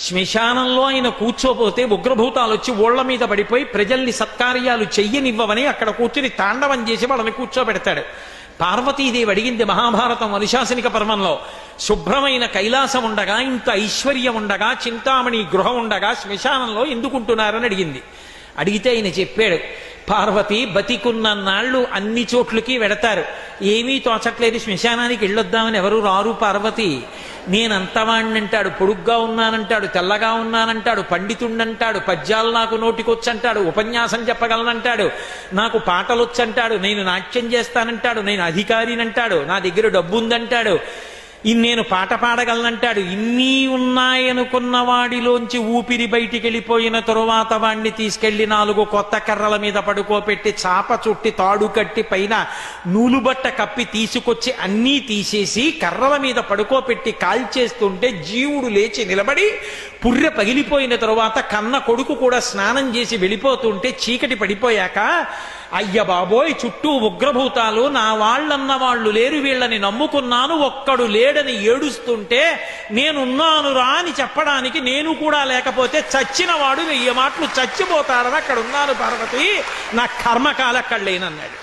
శ్మశానంలో ఆయన కూర్చోపోతే ఉగ్రభూతాలు వచ్చి ఓళ్ల మీద పడిపోయి ప్రజల్ని సత్కార్యాలు చెయ్యనివ్వవని అక్కడ కూర్చుని తాండవం చేసి వాళ్ళని కూర్చోబెడతాడు. పార్వతీదేవి అడిగింది మహాభారతం అనుశాసనిక పర్వంలో, శుభ్రమైన కైలాసం ఉండగా, ఇంత ఐశ్వర్యం ఉండగా, చింతామణి గృహం ఉండగా శ్మశానంలో ఎందుకుంటున్నారని అడిగింది. అడిగితే ఆయన చెప్పాడు, పార్వతి బతికున్న నాళ్ళు అన్ని చోట్లకి వెడతారు, ఏమీ తోచట్లేదు, శ్మశానానికి వెళ్ళొద్దామని ఎవరు రారు పార్వతి. నేనంతవాణ్ణంటాడు, పొడుగ్గా ఉన్నానంటాడు, తెల్లగా ఉన్నానంటాడు, పండితుండంటాడు, పద్యాలు నాకు నోటికొచ్చంటాడు, ఉపన్యాసం చెప్పగలనంటాడు, నాకు పాటలొచ్చంటాడు, నేను నాట్యం చేస్తానంటాడు, నేను అధికారినంటాడు, నా దగ్గర డబ్బుందంటాడు, నేను పాట పాడగలనంటాడు. ఇన్ని ఉన్నాయనుకున్న వాడిలోంచి ఊపిరి బయటికి వెళ్ళిపోయిన తరువాత వాణ్ణి తీసుకెళ్లి 4 కొత్త కర్రల మీద పడుకోపెట్టి చాప చుట్టి తాడు కట్టి పైన నూలుబట్ట కప్పి తీసుకొచ్చి అన్నీ తీసేసి కర్రల మీద పడుకోపెట్టి కాల్చేస్తుంటే జీవుడు లేచి నిలబడి పుర్రె పగిలిపోయిన తరువాత కన్న కొడుకు కూడా స్నానం చేసి వెళ్ళిపోతుంటే చీకటి పడిపోయాక, అయ్య బాబోయ్ చుట్టూ ఉగ్రభూతాలు, నా వాళ్ళన్న వాళ్ళు లేరు, వీళ్ళని నమ్ముకున్నాను, ఒక్కడు లేడని ఏడుస్తుంటే నేనున్నాను రా అని చెప్పడానికి నేను కూడా లేకపోతే చచ్చిన వాడు 1000 మాటలు చచ్చిపోతాడని అక్కడ ఉన్నాను పార్వతి, నా కర్మకాల అక్కడ లేనన్నాడు.